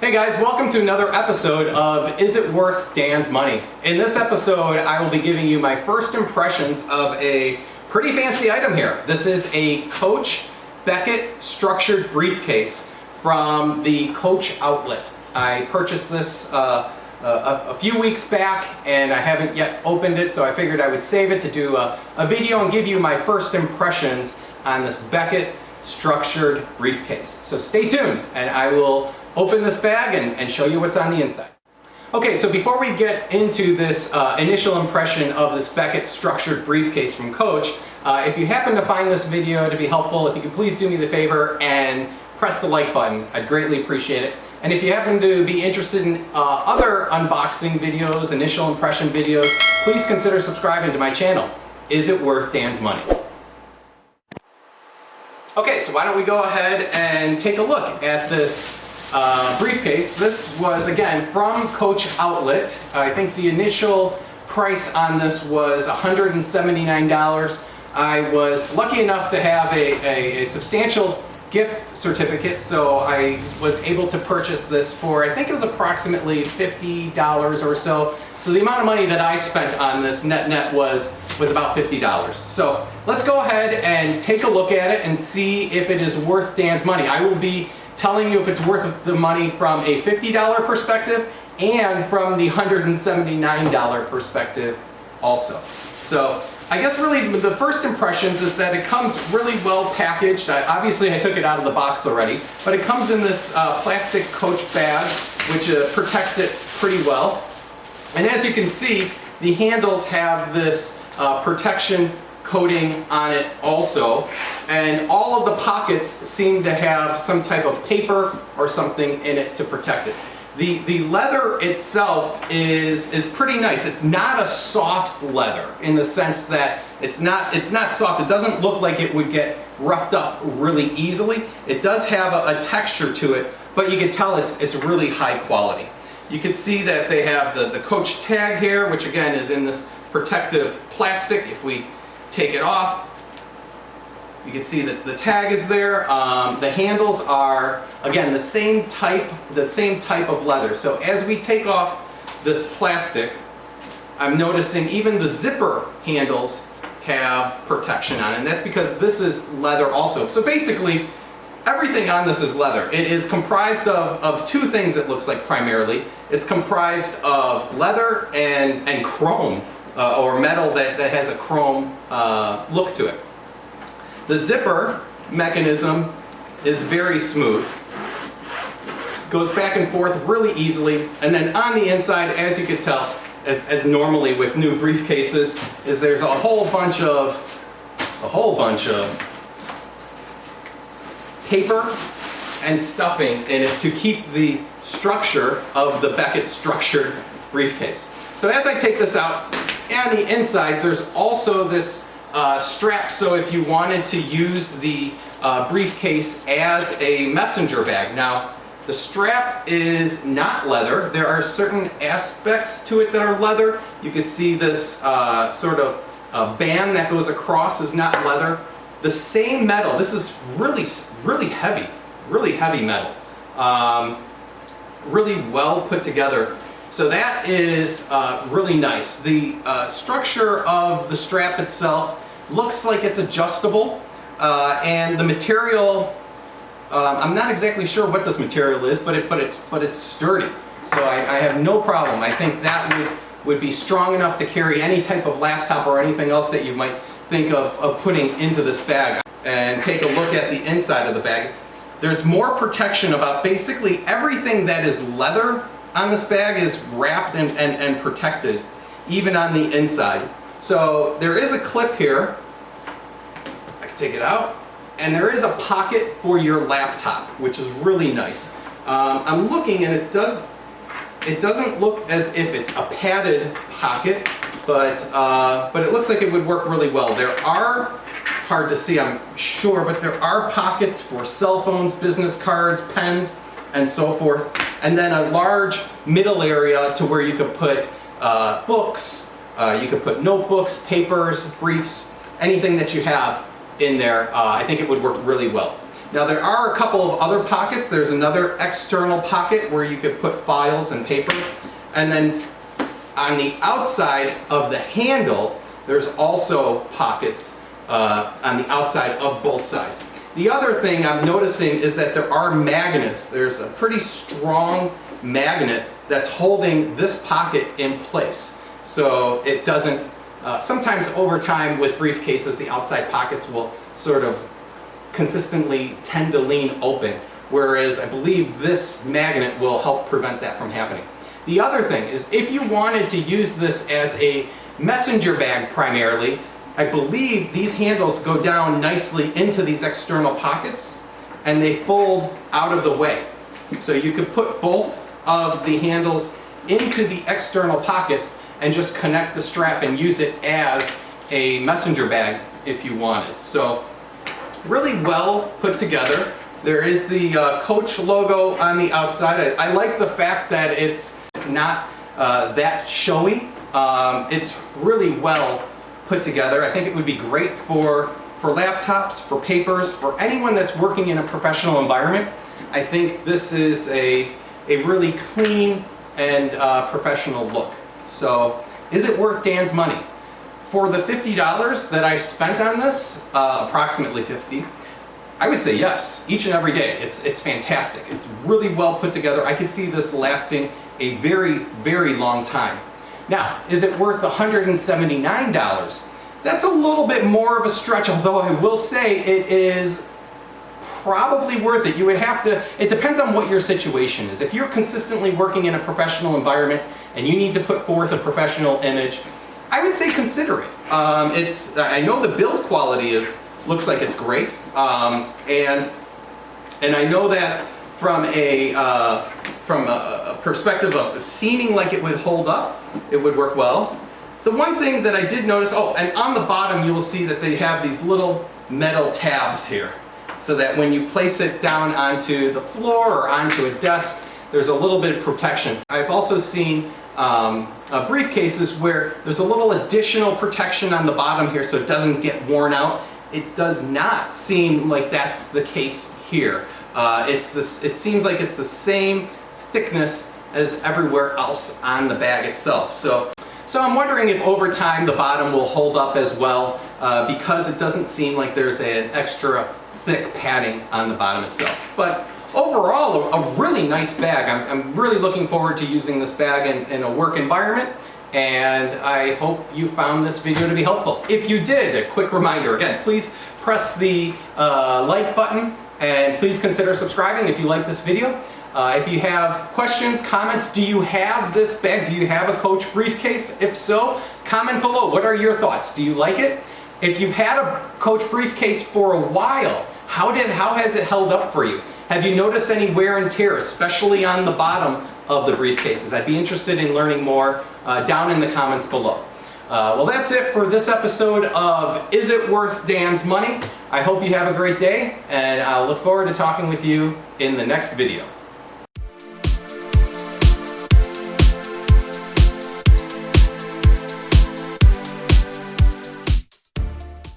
Hey guys, welcome to another episode of Is It Worth Dan's Money? In this episode, I will be giving you my first impressions of a pretty fancy item here. This is a Coach Beckett Structured briefcase from the Coach outlet. I purchased this a few weeks back and I haven't yet opened it, so I figured I would save it to do a video and give you my first impressions on this Beckett Structured briefcase. So stay tuned and I will open this bag and show you what's on the inside. Okay, so before we get into this initial impression of this Beckett Structured briefcase from Coach, if you happen to find this video to be helpful, if you could please do me the favor and press the like button. I'd greatly appreciate it. And if you happen to be interested in other unboxing videos, initial impression videos, please consider subscribing to my channel. Is it worth Dan's money? Okay, so why don't we go ahead and take a look at this briefcase. This was, again, from Coach Outlet. I think the initial price on this was $179. I was lucky enough to have a substantial gift certificate, so I was able to purchase this for, I think it was approximately $50 or so. So the amount of money that I spent on this net was about $50. So let's go ahead and take a look at it and see if it is worth Dan's money. I will be telling you if it's worth the money from a $50 perspective and from the $179 perspective also. So I guess really the first impressions is that it comes really well packaged. Obviously I took it out of the box already, but it comes in this plastic Coach bag, which protects it pretty well. And as you can see, the handles have this protection coating on it also, and all of the pockets seem to have some type of paper or something in it to protect it. The leather itself is pretty nice. It's not a soft leather in the sense that it's not soft. It doesn't look like it would get roughed up really easily. It does have a texture to it, but you can tell it's really high quality. You can see that they have the Coach tag here, which again is in this protective plastic. If we take it off, you can see that the tag is there. The handles are, again, the same type of leather. So as we take off this plastic, I'm noticing even the zipper handles have protection on it, and that's because this is leather also. So basically, everything on this is leather. It is comprised of two things, it looks like, primarily. It's comprised of leather and chrome, or metal that has a chrome look to it. The zipper mechanism is very smooth. Goes back and forth really easily. And then on the inside, as you can tell, as normally with new briefcases, is there's a whole bunch of paper and stuffing in it to keep the structure of the Beckett Structured briefcase. So as I take this out, on the inside there's also this strap, so if you wanted to use the briefcase as a messenger bag. Now, the strap is not leather. There are certain aspects to it that are leather. You can see this sort of band that goes across is not leather. The same metal, this is really heavy metal. Really well put together. So that is really nice. The structure of the strap itself looks like it's adjustable, and the material, I'm not exactly sure what this material is, but it's sturdy. So I have no problem. I think that would be strong enough to carry any type of laptop or anything else that you might think of putting into this bag. And take a look at the inside of the bag. There's more protection about basically everything that is leather on this bag is wrapped and protected, even on the inside. So there is a clip here. I can take it out. And there is a pocket for your laptop, which is really nice. I'm looking and it doesn't look as if it's a padded pocket, but it looks like it would work really well. It's hard to see, I'm sure, but there are pockets for cell phones, business cards, pens, and so forth. And then a large middle area to where you could put books, you could put notebooks, papers, briefs, anything that you have in there. I think it would work really well. Now there are a couple of other pockets. There's another external pocket where you could put files and paper. And then on the outside of the handle, there's also pockets on the outside of both sides. The other thing I'm noticing is that there are magnets. There's a pretty strong magnet that's holding this pocket in place. So it doesn't, sometimes over time with briefcases, the outside pockets will sort of consistently tend to lean open, whereas I believe this magnet will help prevent that from happening. The other thing is if you wanted to use this as a messenger bag primarily, I believe these handles go down nicely into these external pockets and they fold out of the way. So you could put both of the handles into the external pockets and just connect the strap and use it as a messenger bag if you wanted. So really well put together. There is the Coach logo on the outside. I like the fact that it's not that showy. It's really well put together. I think it would be great for laptops, for papers, for anyone that's working in a professional environment. I think this is a really clean and professional look. So is it worth Dan's money? For the $50 that I spent on this, approximately 50, I would say yes, each and every day. It's fantastic. It's really well put together. I could see this lasting a very, very long time. Now, is it worth $179? That's a little bit more of a stretch, although I will say it is probably worth it. You would have to, it depends on what your situation is. If you're consistently working in a professional environment and you need to put forth a professional image, I would say consider it. I know the build quality looks like it's great, and I know that from a perspective of seeming like it would hold up, it would work well. The one thing that I did notice, oh, and on the bottom you will see that they have these little metal tabs here, so that when you place it down onto the floor or onto a desk, there's a little bit of protection. I've also seen briefcases where there's a little additional protection on the bottom here so it doesn't get worn out. It does not seem like that's the case here. It seems like it's the same thickness as everywhere else on the bag itself. So I'm wondering if over time the bottom will hold up as well, because it doesn't seem like there's an extra thick padding on the bottom itself. But overall, a really nice bag. I'm really looking forward to using this bag in a work environment, and I hope you found this video to be helpful. If you did, a quick reminder, again, please press the like button, and please consider subscribing if you like this video. If you have questions, comments, do you have this bag? Do you have a Coach briefcase? If so, comment below. What are your thoughts? Do you like it? If you've had a Coach briefcase for a while, how has it held up for you? Have you noticed any wear and tear, especially on the bottom of the briefcases? I'd be interested in learning more down in the comments below. Well, that's it for this episode of Is It Worth Dan's Money? I hope you have a great day, and I'll look forward to talking with you in the next video.